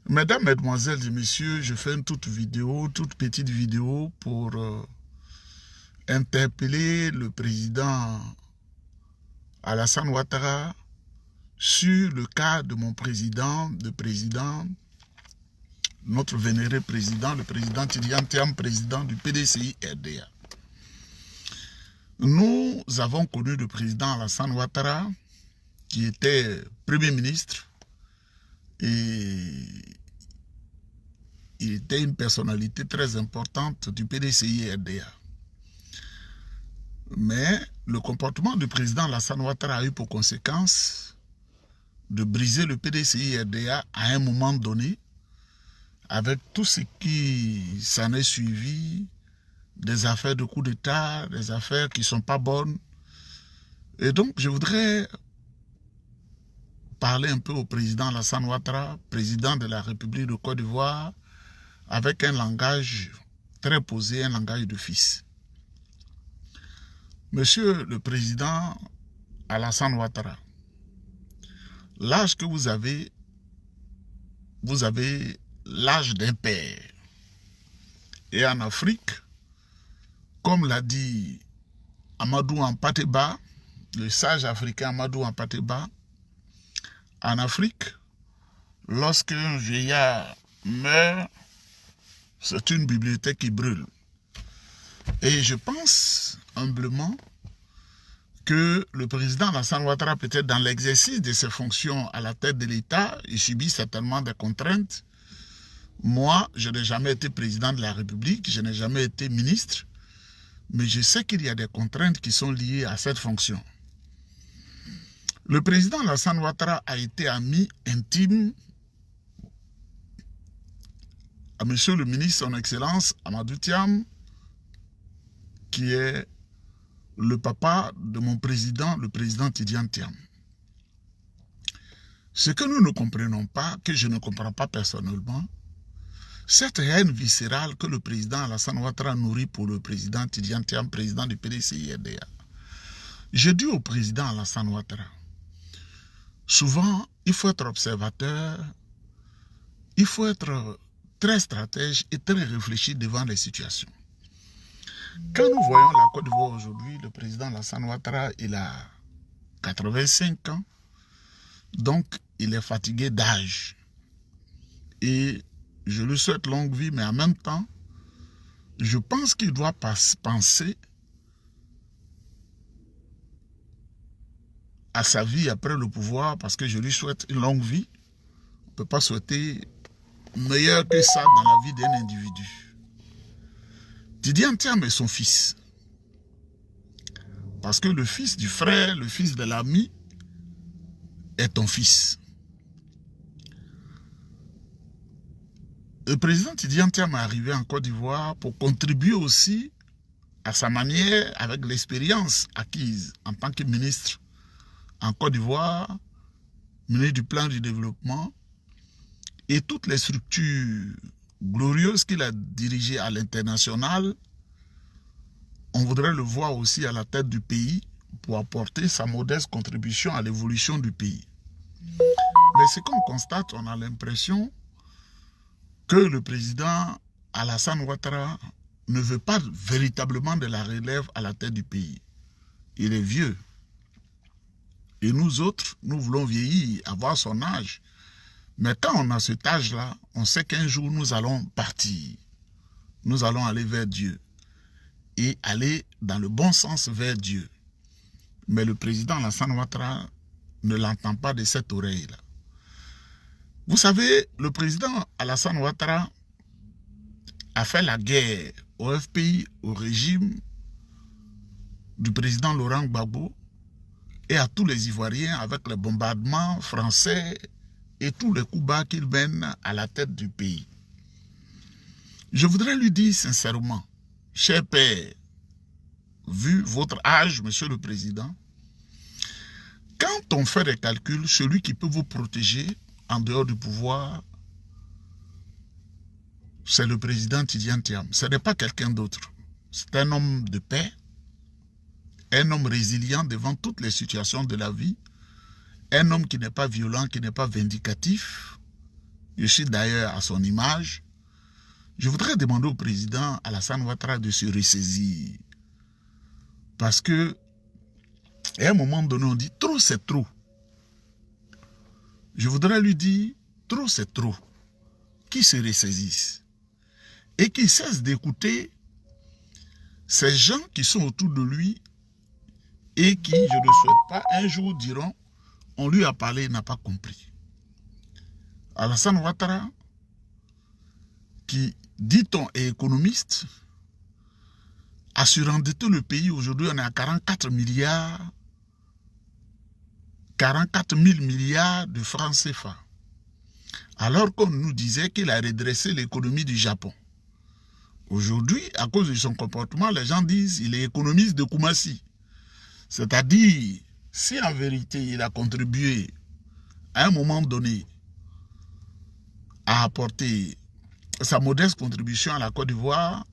Mesdames, Mesdemoiselles et Messieurs, je fais une toute petite vidéo pour interpeller le président Alassane Ouattara sur le cas de mon président, notre vénéré président, le président Tidjane Thiam, président du PDCI-RDA. Nous avons connu le président Alassane Ouattara, qui était Premier ministre, et il était une personnalité très importante du PDCI-RDA. Mais le comportement du président Alassane Ouattara a eu pour conséquence de briser le PDCI-RDA à un moment donné, avec tout ce qui s'en est suivi, des affaires de coup d'État, des affaires qui ne sont pas bonnes. Et donc, je voudrais parler un peu au président Alassane Ouattara, président de la République de Côte d'Ivoire, avec un langage très posé, un langage de fils. Monsieur le président Alassane Ouattara, l'âge que vous avez l'âge d'un père. Et en Afrique, comme l'a dit Amadou Hampâté-Bâ, le sage africain Amadou Hampâté-Bâ, en Afrique, lorsqu'un vieillard meurt, c'est une bibliothèque qui brûle. Et je pense humblement que le président Alassane Ouattara, peut-être dans l'exercice de ses fonctions à la tête de l'État, il subit certainement des contraintes. Moi, je n'ai jamais été président de la République, je n'ai jamais été ministre, mais je sais qu'il y a des contraintes qui sont liées à cette fonction. Le président Alassane Ouattara a été ami intime à monsieur le ministre, son excellence, Amadou Thiam, qui est le papa de mon président, le président Tidjane Thiam. Ce que nous ne comprenons pas, que je ne comprends pas personnellement, cette haine viscérale que le président Alassane Ouattara nourrit pour le président Tidjane Thiam, président du PDCI-RDA. Je dis au président Alassane Ouattara, souvent, il faut être observateur, il faut être très stratège et très réfléchi devant les situations. Quand nous voyons la Côte d'Ivoire aujourd'hui, le président Alassane Ouattara, il a 85 ans, donc il est fatigué d'âge. Et je lui souhaite longue vie, mais en même temps, je pense qu'il doit penser à sa vie après le pouvoir, parce que je lui souhaite une longue vie. On ne peut pas souhaiter meilleur que ça dans la vie d'un individu. Tidjane Thiam est son fils. Parce que le fils du frère, le fils de l'ami, est ton fils. Le président Tidjane Thiam est arrivé en Côte d'Ivoire pour contribuer aussi à sa manière, avec l'expérience acquise en tant que ministre en Côte d'Ivoire, ministre du plan du développement, et toutes les structures glorieuses qu'il a dirigées à l'international. On voudrait le voir aussi à la tête du pays pour apporter sa modeste contribution à l'évolution du pays. Mais ce qu'on constate, on a l'impression que le président Alassane Ouattara ne veut pas véritablement de la relève à la tête du pays. Il est vieux. Et nous autres, nous voulons vieillir, avoir son âge. Mais quand on a cet âge-là, on sait qu'un jour nous allons partir. Nous allons aller vers Dieu. Et aller dans le bon sens vers Dieu. Mais le président Alassane Ouattara ne l'entend pas de cette oreille-là. Vous savez, le président Alassane Ouattara a fait la guerre au FPI, au régime du président Laurent Gbagbo et à tous les Ivoiriens avec les bombardements français et tous les coups bas qu'il mène à la tête du pays. Je voudrais lui dire sincèrement, cher père, vu votre âge, monsieur le président, quand on fait des calculs, celui qui peut vous protéger en dehors du pouvoir, c'est le président Tidjane Thiam. Ce n'est pas quelqu'un d'autre. C'est un homme de paix, un homme résilient devant toutes les situations de la vie, un homme qui n'est pas violent, qui n'est pas vindicatif, Je suis d'ailleurs à son image. Je voudrais demander au président Alassane Ouattara de se ressaisir. Parce que, à un moment donné, on dit trop c'est trop. Je voudrais lui dire trop c'est trop. Qu'il se ressaisisse. Et qu'il cesse d'écouter ces gens qui sont autour de lui et qui, je ne le souhaite pas, un jour diront, on lui a parlé, il n'a pas compris. Alassane Ouattara, qui, dit-on, est économiste, a surendetté le pays. Aujourd'hui, on est à 44 milliards, 44 000 milliards de francs CFA. Alors qu'on nous disait qu'il a redressé l'économie du Japon. Aujourd'hui, à cause de son comportement, les gens disent qu'il est économiste de Koumassi. C'est-à-dire, si en vérité il a contribué à un moment donné à apporter sa modeste contribution à la Côte d'Ivoire,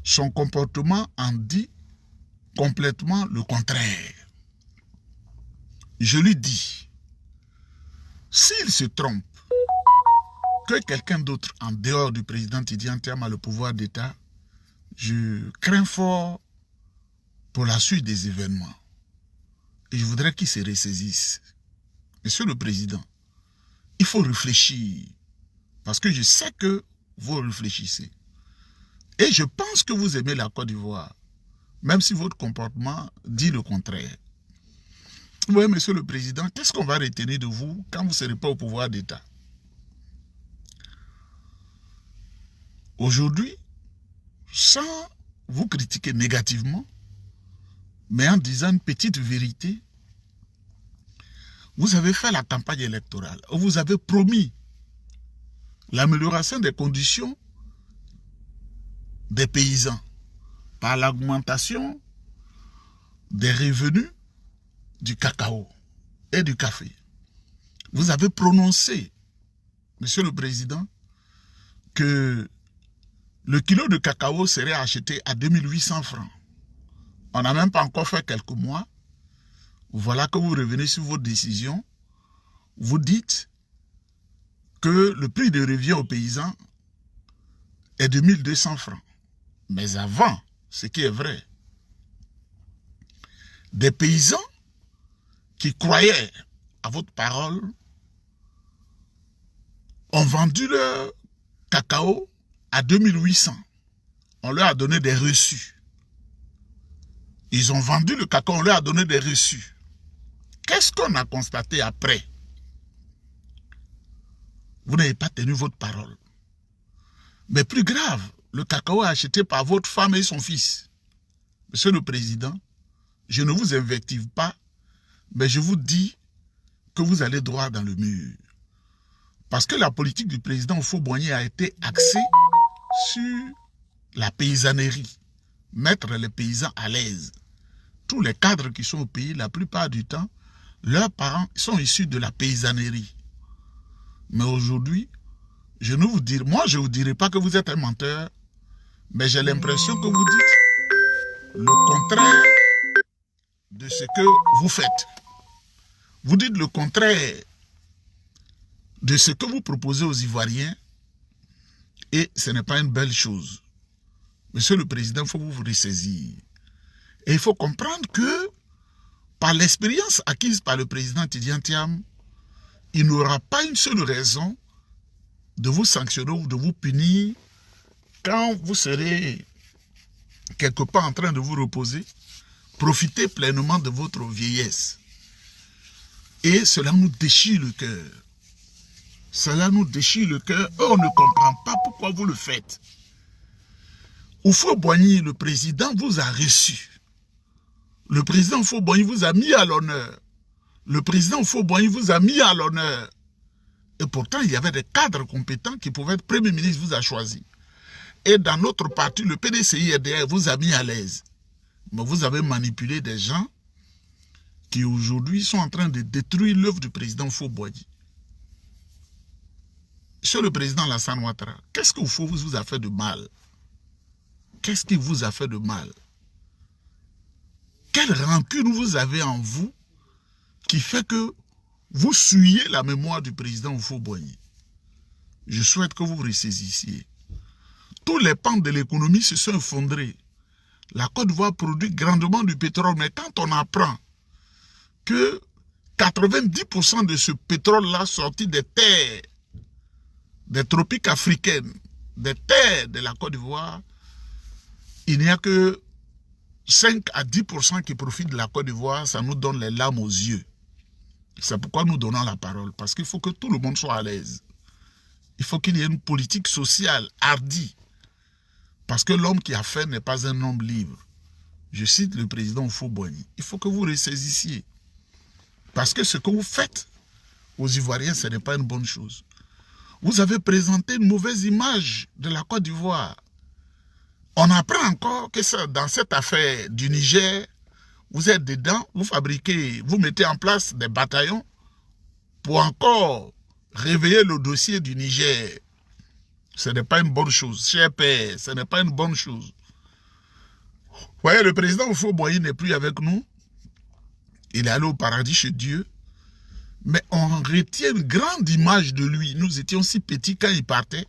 son comportement en dit complètement le contraire. Je lui dis, s'il se trompe, que quelqu'un d'autre en dehors du président Tidiane Thiam a le pouvoir d'État, je crains fort pour la suite des événements. Et je voudrais qu'il se ressaisisse. Monsieur le Président, il faut réfléchir. Parce que je sais que vous réfléchissez. Et je pense que vous aimez la Côte d'Ivoire. Même si votre comportement dit le contraire. Oui, Monsieur le Président, qu'est-ce qu'on va retenir de vous quand vous ne serez pas au pouvoir d'État? Aujourd'hui, sans vous critiquer négativement, mais en disant une petite vérité, vous avez fait la campagne électorale. Vous avez promis l'amélioration des conditions des paysans par l'augmentation des revenus du cacao et du café. Vous avez prononcé, Monsieur le Président, que le kilo de cacao serait acheté à 2800 francs. On n'a même pas encore fait quelques mois. Voilà que vous revenez sur vos décisions. Vous dites que le prix de revient aux paysans est de 1200 francs. Mais avant, ce qui est vrai, des paysans qui croyaient à votre parole ont vendu leur cacao à 2800. On leur a donné des reçus. Ils ont vendu le cacao, on leur a donné des reçus. Qu'est-ce qu'on a constaté après? Vous n'avez pas tenu votre parole. Mais plus grave, le cacao est acheté par votre femme et son fils. Monsieur le Président, je ne vous invective pas, mais je vous dis que vous allez droit dans le mur. Parce que la politique du président Houphouët-Boigny a été axée sur la paysannerie. Mettre les paysans à l'aise. Tous les cadres qui sont au pays, la plupart du temps, leurs parents sont issus de la paysannerie. Mais aujourd'hui, je ne vous dirai, moi je ne vous dirai pas que vous êtes un menteur, mais j'ai l'impression que vous dites le contraire de ce que vous faites. Vous dites le contraire de ce que vous proposez aux Ivoiriens et ce n'est pas une belle chose. Monsieur le Président, il faut vous ressaisir. Et il faut comprendre que par l'expérience acquise par le président Tidiane Thiam, il n'aura pas une seule raison de vous sanctionner ou de vous punir quand vous serez quelque part en train de vous reposer. Profitez pleinement de votre vieillesse. Et cela nous déchire le cœur. Cela nous déchire le cœur. On ne comprend pas pourquoi vous le faites. Houphouët-Boigny, le président, vous a reçu. Le président Houphouët-Boigny vous a mis à l'honneur. Le président Houphouët-Boigny vous a mis à l'honneur. Et pourtant, il y avait des cadres compétents qui pouvaient être Premier ministre, vous a choisi. Et dans notre parti, le PDCI-RDR vous a mis à l'aise. Mais vous avez manipulé des gens qui aujourd'hui sont en train de détruire l'œuvre du président Houphouët-Boigny. Monsieur le président Alassane Ouattara, qu'est-ce que Houphouët vous a fait de mal? Qu'est-ce qui vous a fait de mal? Quelle rancune vous avez en vous qui fait que vous suyez la mémoire du président Houphouët-Boigny? je souhaite que vous ressaisissiez. Tous les pans de l'économie se sont effondrés. La Côte d'Ivoire produit grandement du pétrole, mais quand on apprend que 90% de ce pétrole-là sorti des terres, des tropiques africaines, des terres de la Côte d'Ivoire, il n'y a que 5 à 10% qui profitent de la Côte d'Ivoire, ça nous donne les larmes aux yeux. C'est pourquoi nous donnons la parole, parce qu'il faut que tout le monde soit à l'aise. Il faut qu'il y ait une politique sociale hardie, parce que l'homme qui a faim n'est pas un homme libre. Je cite le président Houphouët-Boigny. Il faut que vous ressaisissiez. Parce que ce que vous faites aux Ivoiriens, ce n'est pas une bonne chose. Vous avez présenté une mauvaise image de la Côte d'Ivoire. On apprend encore que ça, dans cette affaire du Niger, vous êtes dedans, vous fabriquez, vous mettez en place des bataillons pour encore réveiller le dossier du Niger. Ce n'est pas une bonne chose. Cher père, ce n'est pas une bonne chose. Vous voyez, le président Houphouët-Boigny n'est plus avec nous. Il est allé au paradis chez Dieu. Mais on retient une grande image de lui. Nous étions si petits quand il partait.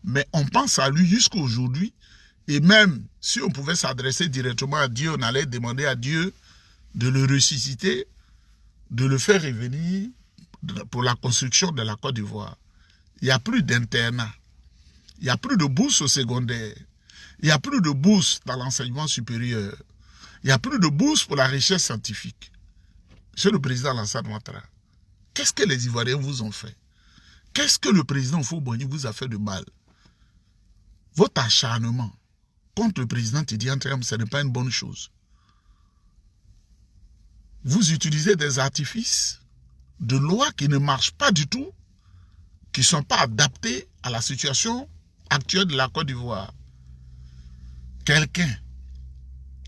Mais on pense à lui jusqu'à aujourd'hui. Et même si on pouvait s'adresser directement à Dieu, on allait demander à Dieu de le ressusciter, de le faire revenir pour la construction de la Côte d'Ivoire. Il n'y a plus d'internat. Il n'y a plus de bourse au secondaire. Il n'y a plus de bourse dans l'enseignement supérieur. Il n'y a plus de bourse pour la recherche scientifique. Monsieur le président Alassane Ouattara, qu'est-ce que les Ivoiriens vous ont fait? Qu'est-ce que le président Houphouët-Boigny vous a fait de mal? Votre acharnement contre le président Tidjane Thiam, ce n'est pas une bonne chose. Vous utilisez des artifices de lois qui ne marchent pas du tout, qui ne sont pas adaptés à la situation actuelle de la Côte d'Ivoire. Quelqu'un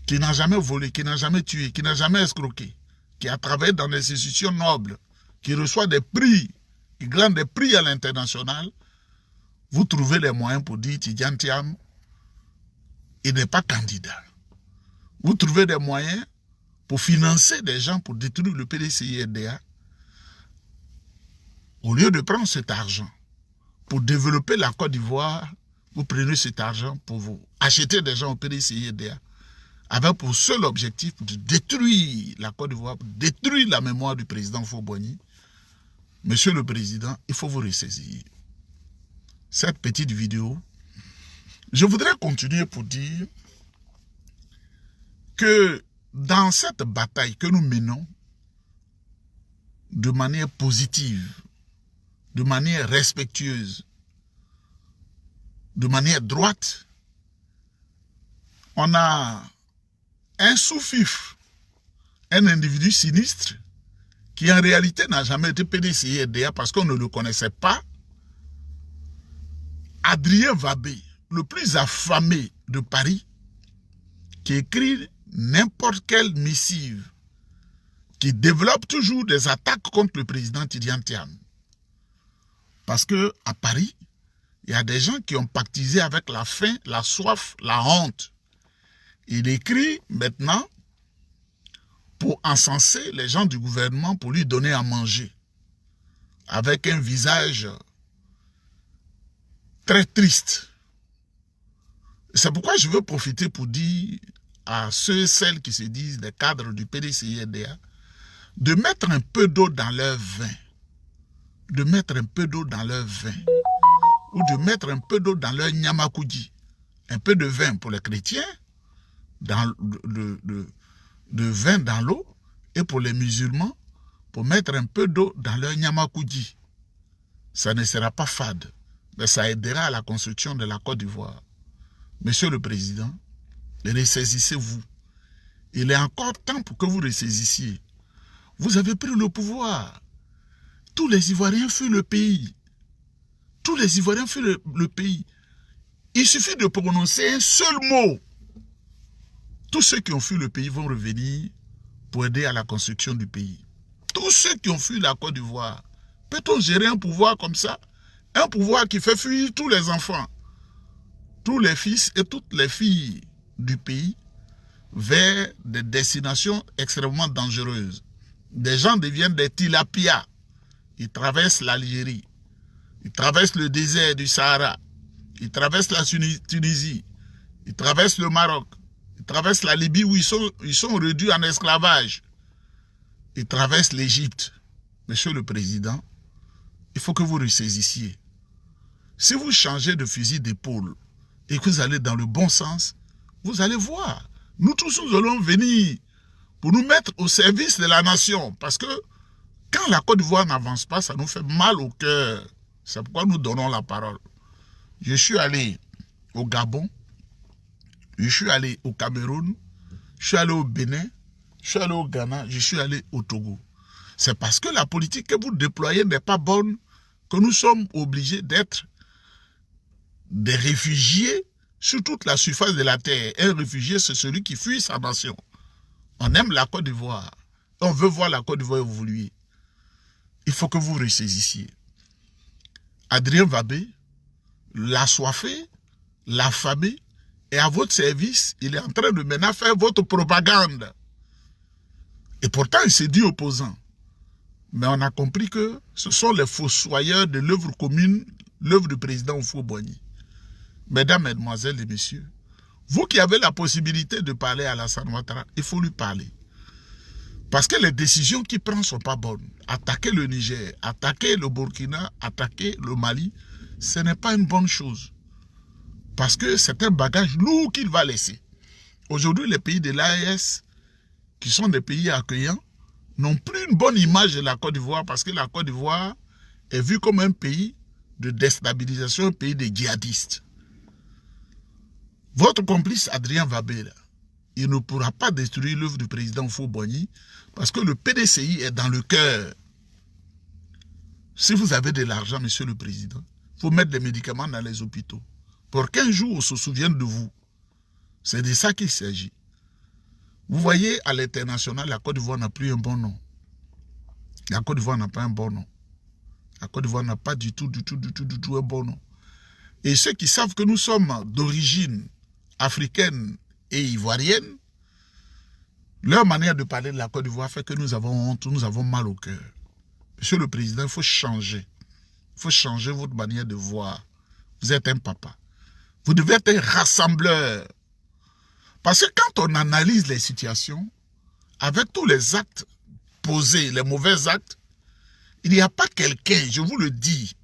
qui n'a jamais volé, qui n'a jamais tué, qui n'a jamais escroqué, qui a travaillé dans des institutions nobles, qui reçoit des prix, qui glane des prix à l'international, vous trouvez les moyens pour dire Tidjane Thiam, il n'est pas candidat. Vous trouvez des moyens pour financer des gens pour détruire le PDCI-RDA. Au lieu de prendre cet argent pour développer la Côte d'Ivoire, vous prenez cet argent pour vous acheter des gens au PDCI-RDA avec pour seul objectif de détruire la Côte d'Ivoire, détruire la mémoire du président Houphouët-Boigny. Monsieur le Président, il faut vous ressaisir. Cette petite vidéo, je voudrais continuer pour dire que dans cette bataille que nous menons de manière positive, de manière respectueuse, de manière droite, on a un sous-fif, un individu sinistre qui en réalité n'a jamais été PDCI-RDA parce qu'on ne le connaissait pas. Adrien Wabé, le plus affamé de Paris, qui écrit n'importe quelle missive, qui développe toujours des attaques contre le président Tidjane Thiam. Parce que à Paris, il y a des gens qui ont pactisé avec la faim, la soif, la honte. Il écrit maintenant pour encenser les gens du gouvernement, pour lui donner à manger, avec un visage très triste. C'est pourquoi je veux profiter pour dire à ceux et celles qui se disent des cadres du PDCI-RDA de mettre un peu d'eau dans leur vin. De mettre un peu d'eau dans leur vin. Ou de mettre un peu d'eau dans leur nyamakoudi. Un peu de vin pour les chrétiens, de vin dans l'eau, et pour les musulmans, pour mettre un peu d'eau dans leur nyamakoudi. Ça ne sera pas fade, mais ça aidera à la construction de la Côte d'Ivoire. Monsieur le Président, ressaisissez-vous. Il est encore temps pour que vous ressaisissiez. Vous avez pris le pouvoir. Tous les Ivoiriens fuient le pays. Tous les Ivoiriens fuient le pays. Il suffit de prononcer un seul mot. Tous ceux qui ont fui le pays vont revenir pour aider à la construction du pays. Tous ceux qui ont fui la Côte d'Ivoire. Peut-on gérer un pouvoir comme ça? Un pouvoir qui fait fuir tous les enfants, tous les fils et toutes les filles du pays vers des destinations extrêmement dangereuses. Des gens deviennent des tilapias. Ils traversent l'Algérie. Ils traversent le désert du Sahara. Ils traversent la Tunisie. Ils traversent le Maroc. Ils traversent la Libye où ils sont réduits en esclavage. Ils traversent l'Égypte. Monsieur le Président, il faut que vous ressaisissiez. Si vous changez de fusil d'épaule et que vous allez dans le bon sens, vous allez voir. Nous tous, nous allons venir pour nous mettre au service de la nation. Parce que quand la Côte d'Ivoire n'avance pas, ça nous fait mal au cœur. C'est pourquoi nous donnons la parole. Je suis allé au Gabon, je suis allé au Cameroun, je suis allé au Bénin, je suis allé au Ghana, je suis allé au Togo. C'est parce que la politique que vous déployez n'est pas bonne que nous sommes obligés d'être des réfugiés sur toute la surface de la terre. Un réfugié, c'est celui qui fuit sa nation. On aime la Côte d'Ivoire. On veut voir la Côte d'Ivoire évoluer. Il faut que vous ressaisissiez. Adrien Wabé, l'assoiffé, l'affamé, est à votre service. Il est en train de maintenant faire votre propagande. Et pourtant, il s'est dit opposant. Mais on a compris que ce sont les fossoyeurs de l'œuvre commune, l'œuvre du président Houphouët-Boigny. Mesdames, Mesdemoiselles et Messieurs, vous qui avez la possibilité de parler à Alassane Ouattara, il faut lui parler. Parce que les décisions qu'il prend ne sont pas bonnes. Attaquer le Niger, attaquer le Burkina, attaquer le Mali, ce n'est pas une bonne chose. Parce que c'est un bagage lourd qu'il va laisser. Aujourd'hui, les pays de l'AES, qui sont des pays accueillants, n'ont plus une bonne image de la Côte d'Ivoire parce que la Côte d'Ivoire est vue comme un pays de déstabilisation, un pays de djihadistes. Votre complice Adrien Wabé, il ne pourra pas détruire l'œuvre du président Houphouët-Boigny parce que le PDCI est dans le cœur. Si vous avez de l'argent, monsieur le président, il faut mettre des médicaments dans les hôpitaux. Pour qu'un jour on se souvienne de vous. C'est de ça qu'il s'agit. Vous voyez, à l'international, la Côte d'Ivoire n'a plus un bon nom. La Côte d'Ivoire n'a pas un bon nom. La Côte d'Ivoire n'a pas du tout un bon nom. Et ceux qui savent que nous sommes d'origine africaine et ivoirienne, leur manière de parler de la Côte d'Ivoire fait que nous avons honte, nous avons mal au cœur. Monsieur le Président, il faut changer. Il faut changer votre manière de voir. Vous êtes un papa. Vous devez être un rassembleur. Parce que quand on analyse les situations, avec tous les actes posés, les mauvais actes, il n'y a pas quelqu'un, je vous le dis,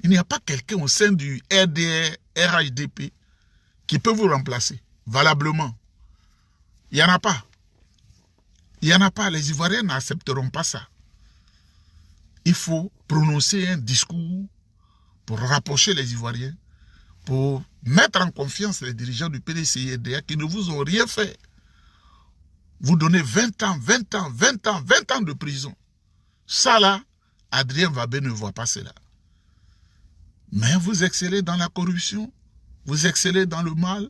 il n'y a pas quelqu'un au sein du RDR, RHDP, qui peut vous remplacer, valablement. Il n'y en a pas. Il n'y en a pas. Les Ivoiriens n'accepteront pas ça. Il faut prononcer un discours pour rapprocher les Ivoiriens, pour mettre en confiance les dirigeants du PDCI et RDA qui ne vous ont rien fait. Vous donnez 20 ans, 20 ans, 20 ans, 20 ans de prison. Ça là, Adrien Wabé ne voit pas cela. Mais vous excellez dans la corruption, vous excellez dans le mal.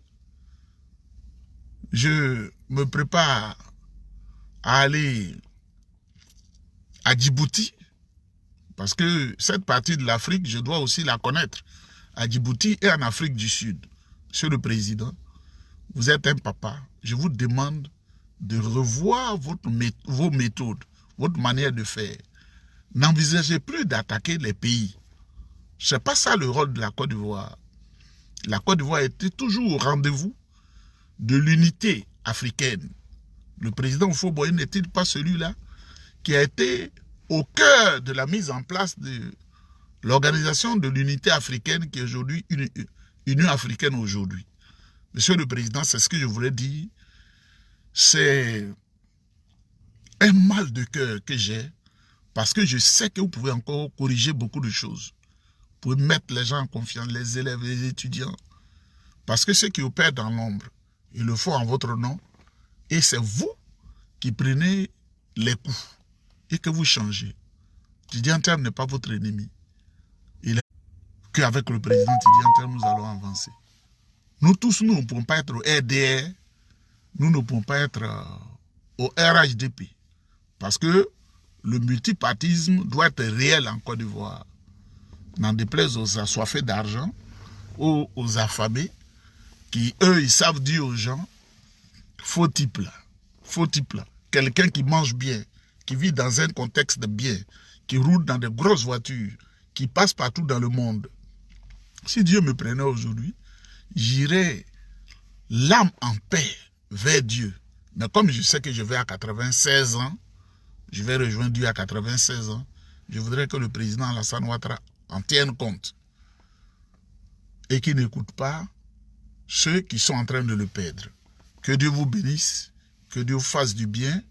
Je me prépare à aller à Djibouti, parce que cette partie de l'Afrique, je dois aussi la connaître. À Djibouti et en Afrique du Sud. Monsieur le Président, vous êtes un papa. Je vous demande de revoir vos méthodes, votre manière de faire. N'envisagez plus d'attaquer les pays. Ce n'est pas ça le rôle de la Côte d'Ivoire. La Côte d'Ivoire était toujours au rendez-vous de l'unité africaine. Le président Houphouët-Boigny n'est-il pas celui-là qui a été au cœur de la mise en place de l'organisation de l'unité africaine qui est aujourd'hui Union africaine aujourd'hui. Monsieur le Président, c'est ce que je voulais dire. C'est un mal de cœur que j'ai parce que je sais que vous pouvez encore corriger beaucoup de choses. Vous pouvez mettre les gens en confiance, les élèves, les étudiants. Parce que ceux qui opèrent dans l'ombre, ils le font en votre nom. Et c'est vous qui prenez les coups et que vous changez. Didier Anterne n'est pas votre ennemi. Qu'avec le président Didier Anterne, nous allons avancer. Nous tous, nous ne pouvons pas être au RDR, nous ne pouvons pas être au RHDP. Parce que le multipartisme doit être réel en Côte d'Ivoire. N'en déplaise aux assoiffés d'argent, aux affamés, qui, eux, ils savent dire aux gens, faux type là, quelqu'un qui mange bien, qui vit dans un contexte de bien, qui roule dans de grosses voitures, qui passe partout dans le monde. Si Dieu me prenait aujourd'hui, j'irais l'âme en paix vers Dieu. Mais comme je sais que je vais à 96 ans, je vais rejoindre Dieu à 96 ans, je voudrais que le président Alassane Ouattara en tienne compte et qu'il n'écoute pas ceux qui sont en train de le perdre. Que Dieu vous bénisse, que Dieu fasse du bien